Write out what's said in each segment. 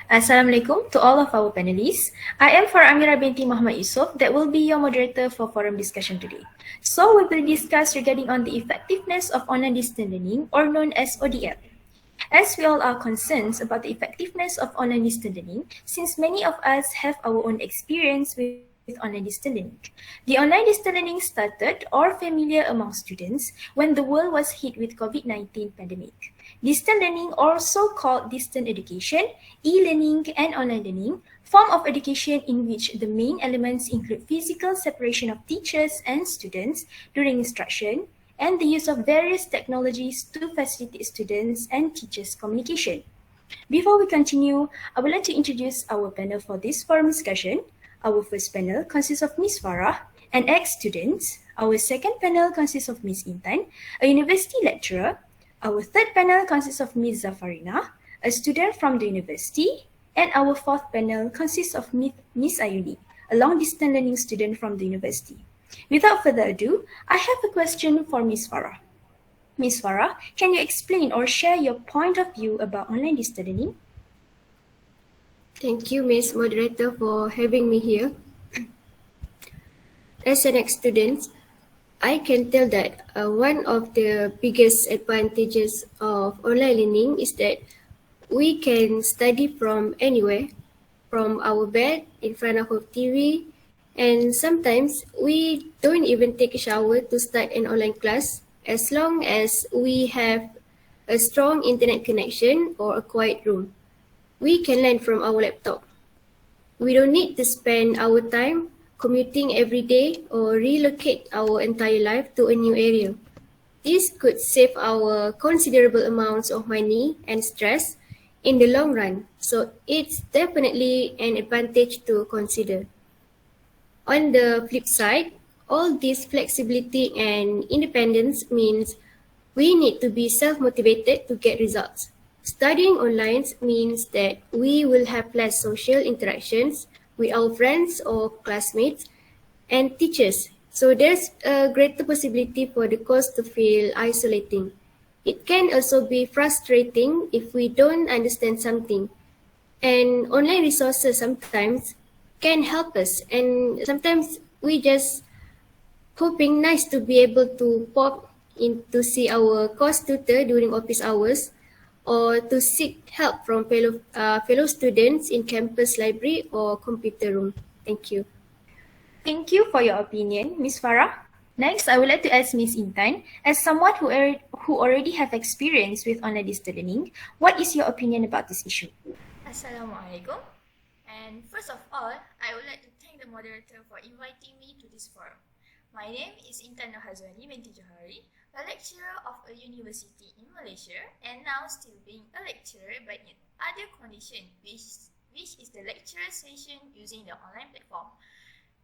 Assalamualaikum to all of our panelists. I am Amira binti Muhammad Yusof that will be your moderator for forum discussion today. So we will discuss regarding on the effectiveness of online distance learning or known as ODL. As we all are concerned about the effectiveness of online distance learning, since many of us have our own experience with online distance learning. The online distance learning started or familiar among students when the world was hit with COVID-19 pandemic. Distance learning, also called distance education, e-learning and online learning, form of education in which the main elements include physical separation of teachers and students during instruction, and the use of various technologies to facilitate students and teachers' communication. Before we continue, I would like to introduce our panel for this forum discussion. Our first panel consists of Ms. Farah, an ex-student. Our second panel consists of Ms. Intan, a university lecturer. Our third panel consists of Ms. Zafarina, a student from the university. And our fourth panel consists of Ms. Ayuni, a long-distance learning student from the university. Without further ado, I have a question for Ms. Farah. Ms. Farah, can you explain or share your point of view about online distance learning? Thank you, Ms. Moderator, for having me here. As an ex-student, I can tell that one of the biggest advantages of online learning is that we can study from anywhere, from our bed, in front of a TV, and sometimes we don't even take a shower to start an online class as long as we have a strong internet connection or a quiet room. We can learn from our laptop. We don't need to spend our time commuting every day or relocate our entire life to a new area. This could save our considerable amounts of money and stress in the long run, so it's definitely an advantage to consider. On the flip side, all this flexibility and independence means we need to be self-motivated to get results. Studying online means that we will have less social interactions with our friends or classmates and teachers. So there's a greater possibility for the course to feel isolating. It can also be frustrating if we don't understand something. And online resources sometimes can help us, and sometimes we just hoping nice to be able to pop in to see our course tutor during office hours or to seek help from fellow students in campus library or computer room. Thank you. Thank you for your opinion, Ms. Farah. Next, I would like to ask Ms. Intan, as someone who already have experience with online distance learning, what is your opinion about this issue? Assalamualaikum. And first of all, I would like to thank the moderator for inviting me to this forum. My name is Intan Hazwani binti Johari, a lecturer of a university in Malaysia and now still being a lecturer but in other condition, which is the lecturer session using the online platform.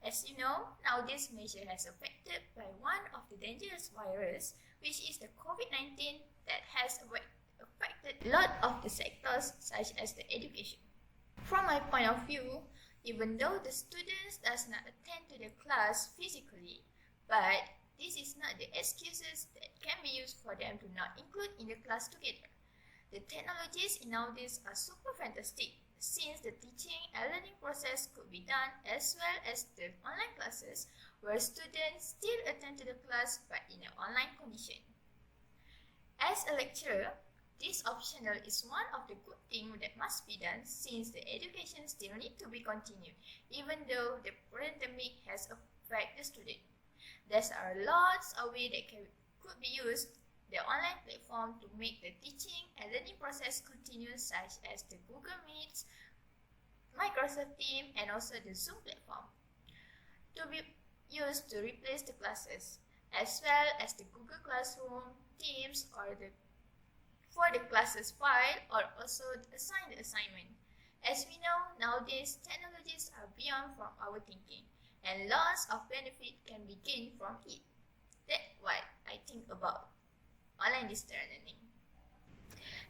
As you know, now this measure has affected by one of the dangerous virus, which is the COVID-19 that has affected a lot of the sectors such as the education. From my point of view, even though the students does not attend to the class physically, but this is not the excuses that can be used for them to not include in the class together. The technologies in nowadays are super fantastic, since the teaching and learning process could be done as well as the online classes where students still attend to the class but in an online condition. As a lecturer, this optional is one of the good things that must be done since the education still need to be continued even though the pandemic has affected the student. There are lots of ways that could be used the online platform to make the teaching and learning process continue, such as the Google Meets, Microsoft Teams, and also the Zoom platform to be used to replace the classes, as well as the Google Classroom, Teams, or for the classes file, or also assign the assignment. As we know, nowadays technologies are beyond from our thinking, and lots of benefit can be gained from it. That's what I think about online distance learning.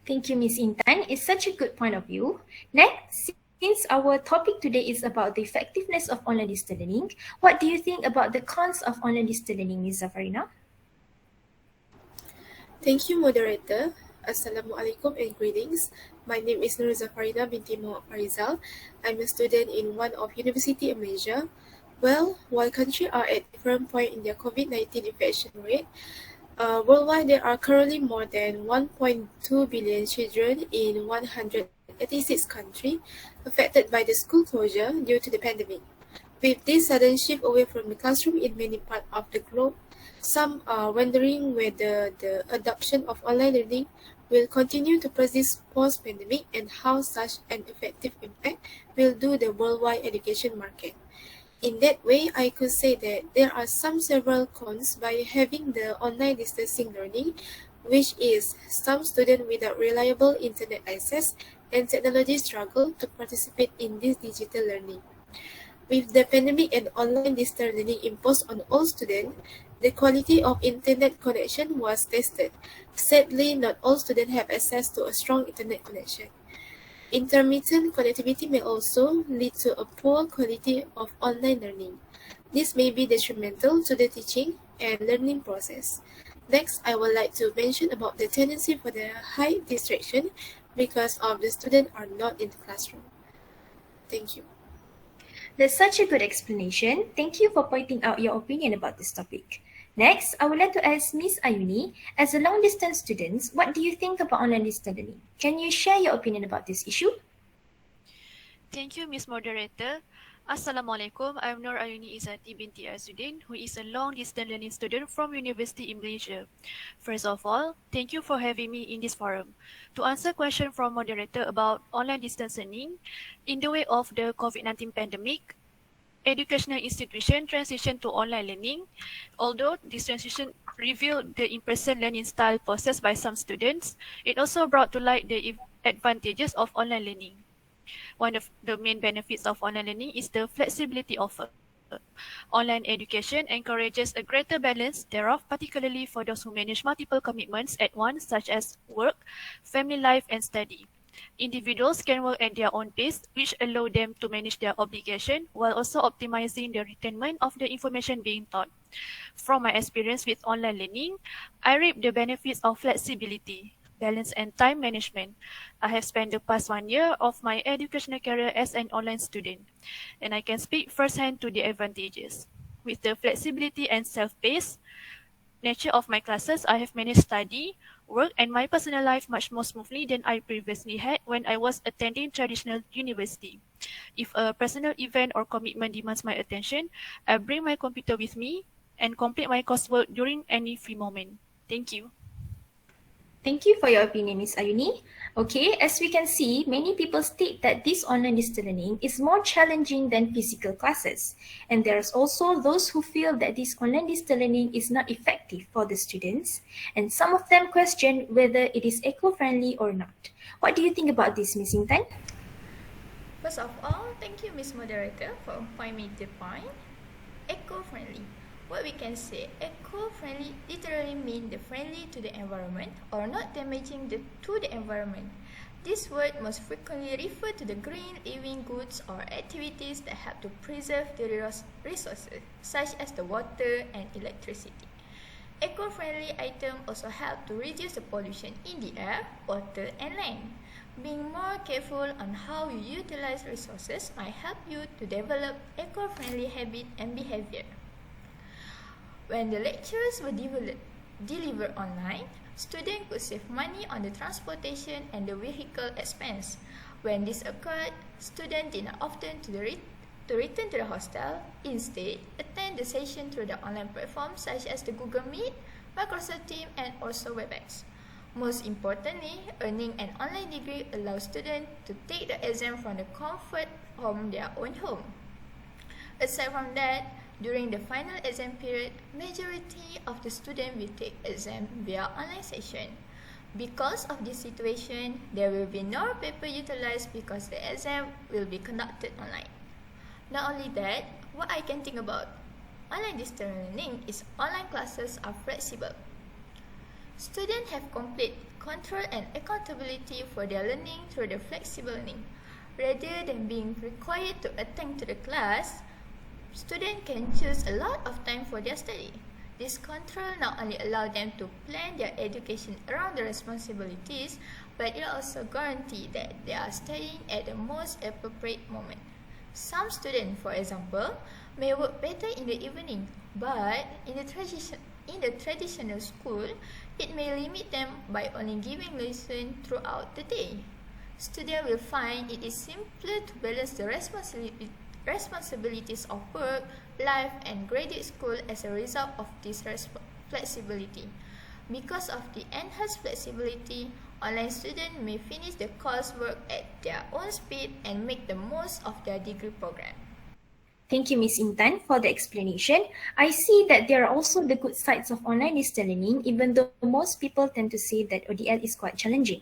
Thank you, Ms. Intan. It's such a good point of view. Next, since our topic today is about the effectiveness of online distance learning, what do you think about the cons of online distance learning, Ms. Zafarina? Thank you, moderator. Assalamualaikum and greetings. My name is Nur Zafarina binti Muhammad Farizal. I'm a student in one of University of Malaysia. Well, while countries are at different point in their COVID-19 infection rate, worldwide there are currently more than 1.2 billion children in 186 countries affected by the school closure due to the pandemic. With this sudden shift away from the classroom in many parts of the globe, some are wondering whether the adoption of online learning will continue to persist post-pandemic and how such an effective impact will do the worldwide education market. In that way, I could say that there are several cons by having the online distancing learning, which is some students without reliable internet access and technology struggle to participate in this digital learning. With the pandemic and online distance learning imposed on all students, the quality of internet connection was tested. Sadly, not all students have access to a strong internet connection. Intermittent connectivity may also lead to a poor quality of online learning. This may be detrimental to the teaching and learning process. Next, I would like to mention about the tendency for the high distraction because of the students are not in the classroom. Thank you. That's such a good explanation. Thank you for pointing out your opinion about this topic. Next, I would like to ask Miss Ayuni, as a long-distance student, what do you think about online distance learning? Can you share your opinion about this issue? Thank you, Ms. Moderator. Assalamualaikum. I'm Nur Ayuni Izzati binti Azudin, who is a long-distance learning student from University in Malaysia. First of all, thank you for having me in this forum. To answer question from moderator about online distance learning, in the way of the COVID-19 pandemic, educational institution transition to online learning. Although this transition revealed the in-person learning style possessed by some students, it also brought to light the advantages of online learning. One of the main benefits of online learning is the flexibility offered. Online education encourages a greater balance thereof, particularly for those who manage multiple commitments at once, such as work, family life, and study. Individuals can work at their own pace, which allow them to manage their obligation while also optimizing the retention of the information being taught. From my experience with online learning, I reap the benefits of flexibility, balance, and time management. I have spent the past 1 year of my educational career as an online student, and I can speak firsthand to the advantages. With the flexibility and self-paced nature of my classes, I have managed study, work, and my personal life much more smoothly than I previously had when I was attending traditional university. If a personal event or commitment demands my attention, I bring my computer with me and complete my coursework during any free moment. Thank you. Thank you for your opinion, Ms. Ayuni. Okay, as we can see, many people state that this online distance learning is more challenging than physical classes. And there's also those who feel that this online distance learning is not effective for the students. And some of them question whether it is eco-friendly or not. What do you think about this, Ms. Intan? First of all, thank you, Ms. Moderator, for pointing me the point. Eco-friendly. What we can say, eco-friendly literally means the friendly to the environment or not damaging to the environment. This word most frequently refer to the green living goods or activities that help to preserve the resources, such as the water and electricity. Eco-friendly items also help to reduce the pollution in the air, water, and land. Being more careful on how you utilize resources might help you to develop eco-friendly habits and behavior. When the lectures were delivered online, students could save money on the transportation and the vehicle expense. When this occurred, students did not often to return to the hostel. Instead, attend the session through the online platforms such as the Google Meet, Microsoft Teams, and also WebEx. Most importantly, earning an online degree allows students to take the exam from the comfort of their own home. Aside from that, during the final exam period, majority of the students will take exam via online session. Because of this situation, there will be no paper utilized because the exam will be conducted online. Not only that, what I can think about online distance learning is online classes are flexible. Students have complete control and accountability for their learning through the flexible learning. Rather than being required to attend to the class, students can choose a lot of time for their study. This control not only allows them to plan their education around the responsibilities, but it also guarantees that they are studying at the most appropriate moment. Some students, for example, may work better in the evening, but in the traditional school, it may limit them by only giving lessons throughout the day. Students will find it is simpler to balance the responsibilities of work, life, and graduate school as a result of this flexibility. Because of the enhanced flexibility, online students may finish the coursework at their own speed and make the most of their degree program. Thank you, Ms. Intan, for the explanation. I see that there are also the good sides of online distance learning, even though most people tend to say that ODL is quite challenging.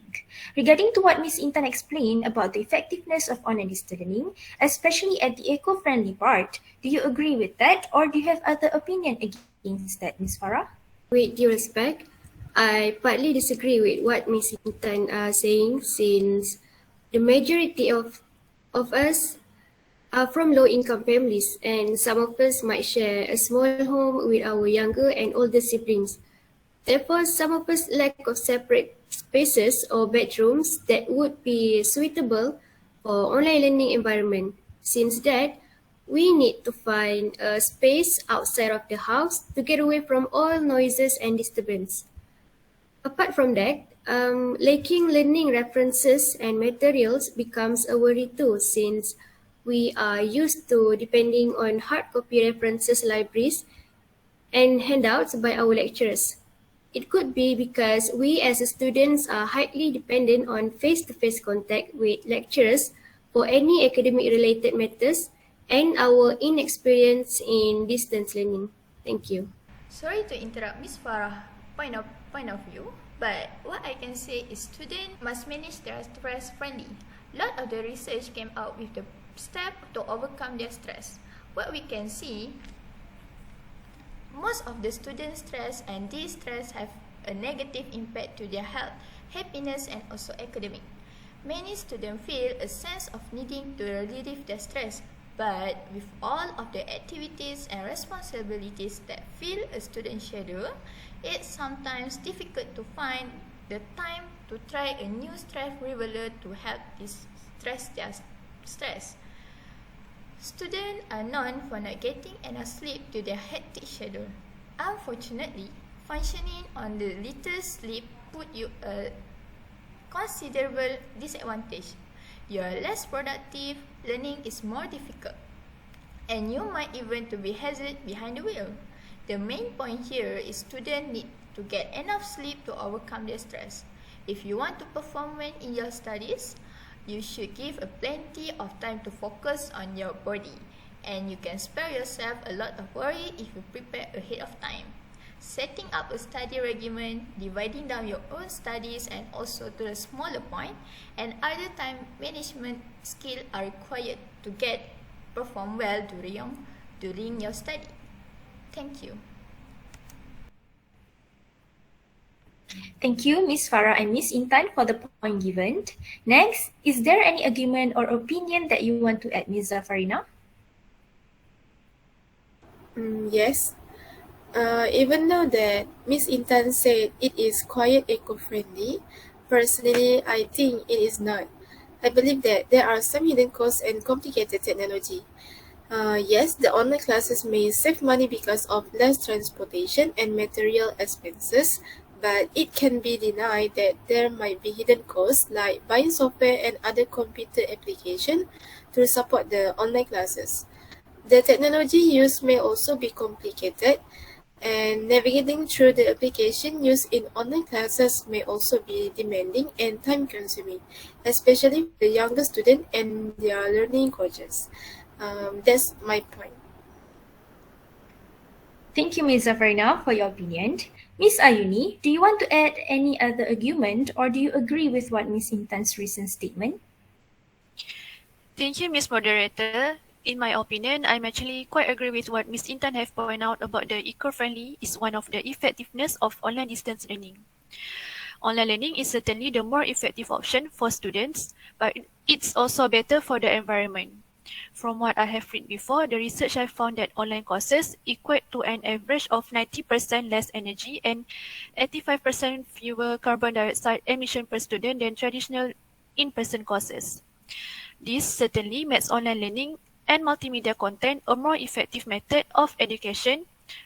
Regarding to what Ms. Intan explained about the effectiveness of online distance learning, especially at the eco-friendly part, do you agree with that, or do you have other opinion against that, Ms. Farah? With due respect, I partly disagree with what Ms. Intan are saying, since the majority of us are from low-income families, and some of us might share a small home with our younger and older siblings. Therefore, some of us lack of separate spaces or bedrooms that would be suitable for online learning environment. Since that, we need to find a space outside of the house to get away from all noises and disturbance. Apart from that, lacking learning references and materials becomes a worry too, since we are used to depending on hard copy references libraries and handouts by our lecturers. It could be because we as students are highly dependent on face-to-face contact with lecturers for any academic related matters and our inexperience in distance learning. Thank you. Sorry to interrupt Ms. Farah's point of view, but what I can say is students must manage their stress friendly. Lot of the research came out with the step to overcome their stress. What we can see, most of the students stress and these stress have a negative impact to their health, happiness, and also academic. Many students feel a sense of needing to relieve their stress, but with all of the activities and responsibilities that fill a student's schedule, it's sometimes difficult to find the time to try a new stress reliever to help distress their stress. Students are known for not getting enough sleep due to their hectic schedule. Unfortunately, functioning on the little sleep put you a considerable disadvantage. You are less productive, learning is more difficult, and you might even to be hesitant behind the wheel. The main point here is students need to get enough sleep to overcome their stress. If you want to perform well in your studies, you should give a plenty of time to focus on your body, and you can spare yourself a lot of worry if you prepare ahead of time. Setting up a study regimen, dividing down your own studies and also to a smaller point, and other time management skills are required to perform well during your study. Thank you. Thank you, Ms. Farah and Ms. Intan, for the point given. Next, is there any argument or opinion that you want to add, Ms. Zafarina? Yes. Even though that Ms. Intan said it is quite eco-friendly, personally, I think it is not. I believe that there are some hidden costs and complicated technology. Yes, the online classes may save money because of less transportation and material expenses, but it can be denied that there might be hidden costs like buying software and other computer applications to support the online classes. The technology used may also be complicated, and navigating through the application used in online classes may also be demanding and time-consuming, especially for the younger student and their learning coaches. That's my point. Thank you, Ms. Zafarina, for your opinion. Ms. Ayuni, do you want to add any other argument, or do you agree with what Ms. Intan's recent statement? Thank you, Ms. Moderator. In my opinion, I'm actually quite agree with what Ms. Intan have pointed out about the eco-friendly is one of the effectiveness of online distance learning. Online learning is certainly the more effective option for students, but it's also better for the environment. From what I have read before, the research have found that online courses equate to an average of 90% less energy and 85% fewer carbon dioxide emission per student than traditional in-person courses. This certainly makes online learning and multimedia content a more effective method of education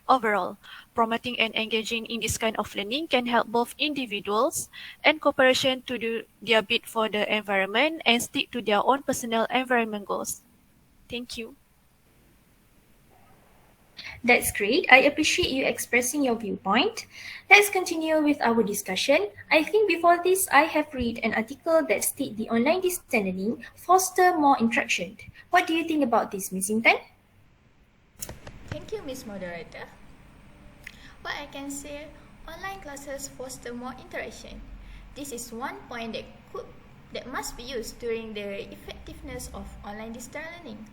overall. Promoting and engaging in this kind of learning can help both individuals and corporations to do their bit for the environment and stick to their own personal environment goals. Thank you. That's great. I appreciate you expressing your viewpoint. Let's continue with our discussion. I think before this, I have read an article that states the online distance learning foster more interaction. What do you think about this, Ms. Intan? Thank you, Ms. Moderator. What I can say, online classes foster more interaction. This is one point that must be used during the effectiveness of online distance learning.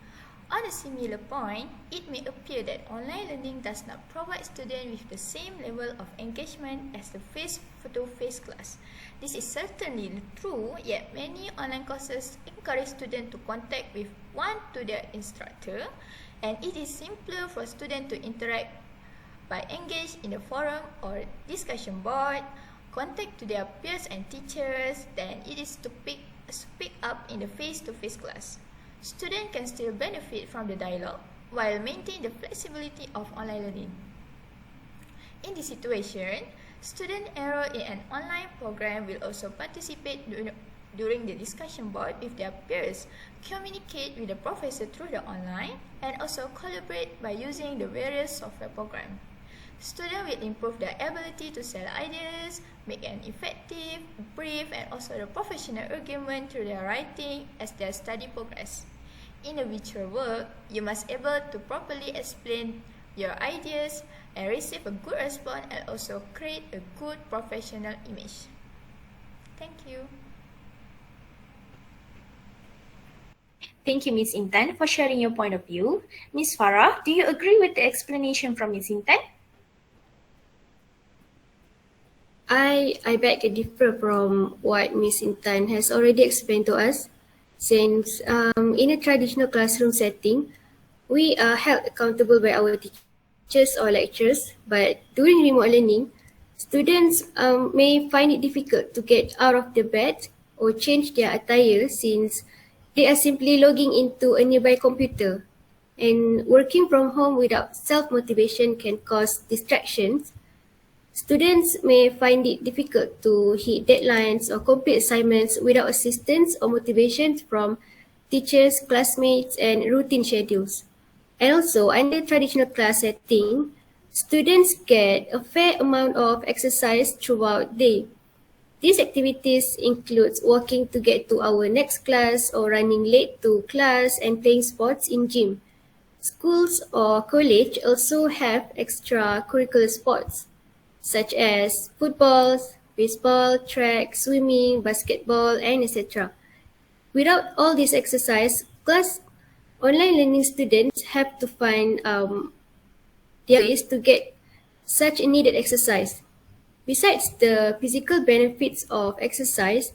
On a similar point, it may appear that online learning does not provide students with the same level of engagement as the face-to-face class. This is certainly true, yet many online courses encourage students to contact with one to their instructor, and it is simpler for students to interact by engaging in a forum or discussion board, contact to their peers and teachers than it is to speak up in the face-to-face class. Students can still benefit from the dialogue while maintaining the flexibility of online learning. In this situation, students enrolled in an online program will also participate during the discussion board with their peers, communicate with the professor through the online, and also collaborate by using the various software programs. Students will improve their ability to sell ideas, make an effective, brief, and also the professional argument through their writing as their study progress. In a virtual world, you must be able to properly explain your ideas and receive a good response and also create a good professional image. Thank you. Thank you, Ms. Intan, for sharing your point of view. Ms. Farah, do you agree with the explanation from Ms. Intan? I beg to differ from what Ms. Intan has already explained to us, since in a traditional classroom setting, we are held accountable by our teachers or lecturers, but during remote learning, students may find it difficult to get out of the bed or change their attire since they are simply logging into a nearby computer. And working from home without self-motivation can cause distractions. Students may find it difficult to hit deadlines or complete assignments without assistance or motivation from teachers, classmates, and routine schedules. And also, under traditional class setting, students get a fair amount of exercise throughout the day. These activities include walking to get to our next class or running late to class and playing sports in gym. Schools or college also have extracurricular sports, such as football, baseball, track, swimming, basketball, and etc. Without all this exercise, online learning students have to find their ways to get such a needed exercise. Besides the physical benefits of exercise,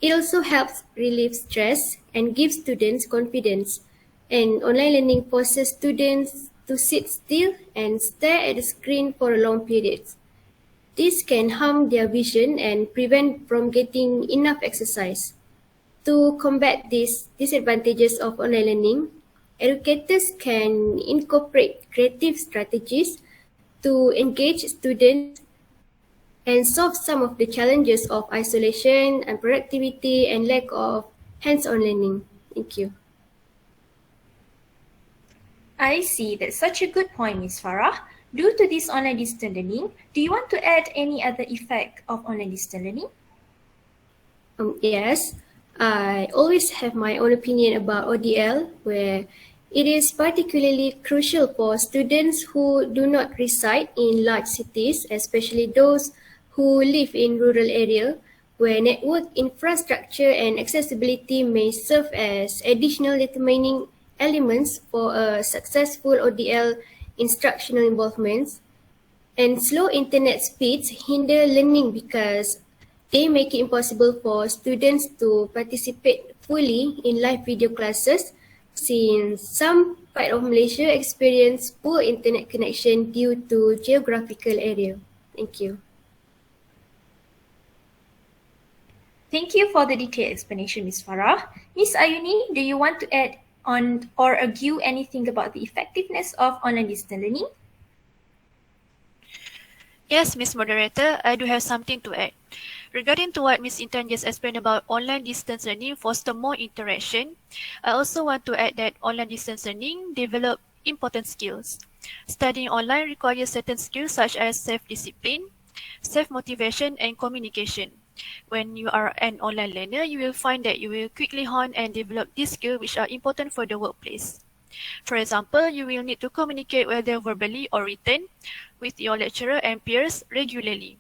it also helps relieve stress and gives students confidence. And online learning forces students to sit still and stare at the screen for long periods. This can harm their vision and prevent from getting enough exercise. To combat these disadvantages of online learning, educators can incorporate creative strategies to engage students and solve some of the challenges of isolation, unproductivity, and lack of hands-on learning. Thank you. I see. That's such a good point, Ms. Farah. Due to this online distance learning, do you want to add any other effect of online distance learning? Yes, I always have my own opinion about ODL, where it is particularly crucial for students who do not reside in large cities, especially those who live in rural areas, where network infrastructure and accessibility may serve as additional determining elements for a successful ODL instructional involvements. And slow internet speeds hinder learning because they make it impossible for students to participate fully in live video classes, since some part of Malaysia experience poor internet connection due to geographical area. Thank you. Thank you for the detailed explanation, Ms. Farah. Ms. Ayuni, do you want to add on or argue anything about the effectiveness of online distance learning? Yes, Ms. Moderator, I do have something to add. Regarding to what Ms. Intan just explained about online distance learning foster more interaction, I also want to add that online distance learning develop important skills. Studying online requires certain skills such as self-discipline, self-motivation, and communication. When you are an online learner, you will find that you will quickly hone and develop these skills which are important for the workplace. For example, you will need to communicate whether verbally or written with your lecturer and peers regularly.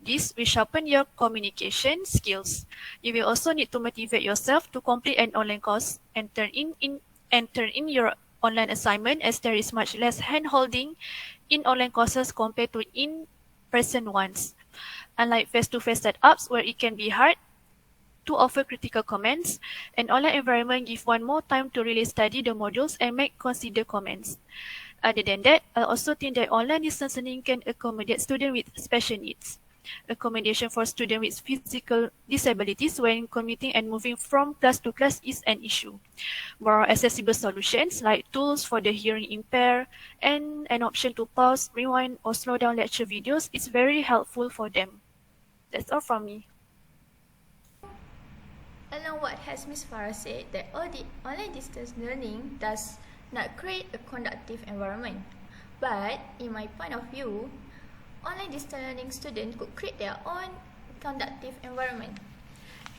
This will sharpen your communication skills. You will also need to motivate yourself to complete an online course and turn in your online assignment, as there is much less hand-holding in online courses compared to in-person ones. Unlike face-to-face setups where it can be hard to offer critical comments, an online environment gives one more time to really study the modules and make considered comments. Other than that, I also think that online distance learning can accommodate students with special needs. Accommodation for students with physical disabilities when commuting and moving from class to class is an issue. More accessible solutions like tools for the hearing impaired and an option to pause, rewind, or slow down lecture videos is very helpful for them. That's all from me. Along what has Ms. Farah said, that all the online distance learning does not create a conducive environment. But in my point of view, online distance learning students could create their own conducive environment.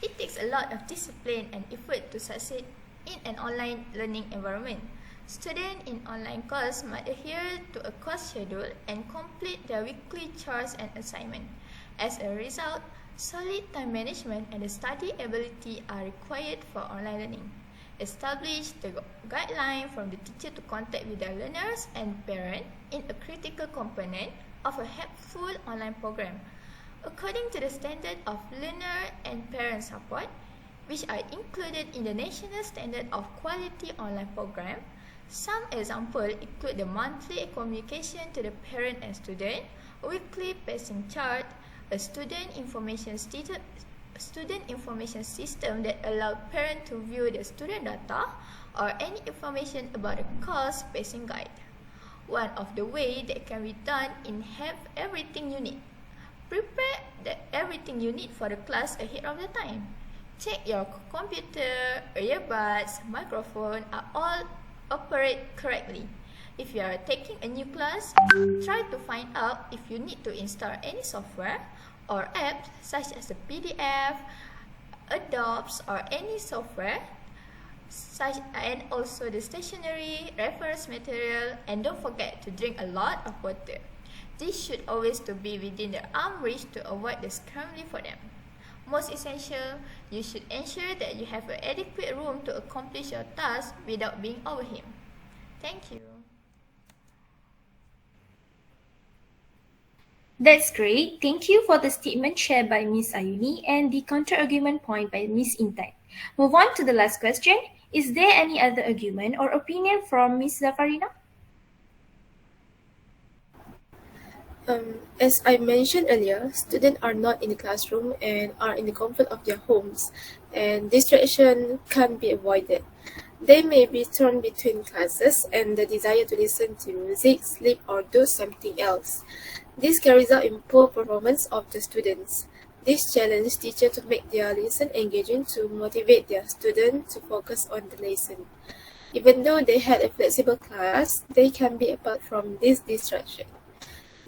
It takes a lot of discipline and effort to succeed in an online learning environment. Students in online course must adhere to a course schedule and complete their weekly chores and assignments. As a result, solid time management and the study ability are required for online learning. Establish the guideline from the teacher to contact with their learners and parents in a critical component of a helpful online program. According to the standard of learner and parent support, which are included in the National Standard of Quality Online Program, some examples include the monthly communication to the parent and student, weekly pacing chart, a student information system that allows parents to view the student data, or any information about the course pacing guide. One of the ways that can be done is have everything you need. Prepare everything you need for the class ahead of the time. Check your computer, earbuds, microphone are all operate correctly. If you are taking a new class, try to find out if you need to install any software or apps such as a PDF, Adobe, or any software, and also the stationery, reference material, and don't forget to drink a lot of water. This should always to be within the arm reach to avoid the scrambling for them. Most essential, you should ensure that you have an adequate room to accomplish your task without being overwhelmed. Thank you. That's great. Thank you for the statement shared by Ms. Ayuni and the counter-argument point by Ms. Intan. Move on to the last question. Is there any other argument or opinion from Ms. Zafarina? As I mentioned earlier, students are not in the classroom and are in the comfort of their homes, and distraction can't be avoided. They may be torn between classes and the desire to listen to music, sleep, or do something else. This can result in poor performance of the students. This challenges teachers to make their lesson engaging to motivate their students to focus on the lesson. Even though they had a flexible class, they can be apart from this distraction.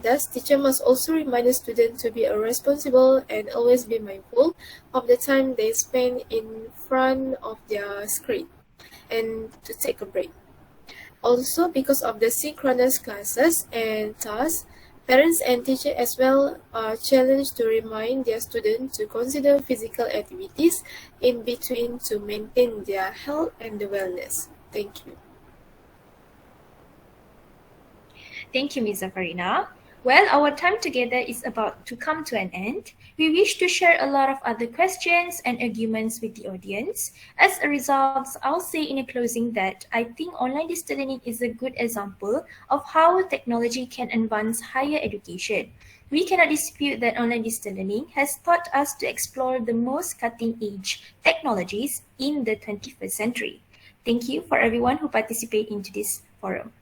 Thus, teacher must also remind the student to be responsible and always be mindful of the time they spend in front of their screen and to take a break. Also, because of the synchronous classes and tasks, parents and teachers as well are challenged to remind their students to consider physical activities in between to maintain their health and wellness. Thank you. Thank you, Ms. Zafarina. Well, our time together is about to come to an end. We wish to share a lot of other questions and arguments with the audience. As a result, I'll say in a closing that I think online distance learning is a good example of how technology can advance higher education. We cannot dispute that online distance learning has taught us to explore the most cutting-edge technologies in the 21st century. Thank you for everyone who participated in today's forum.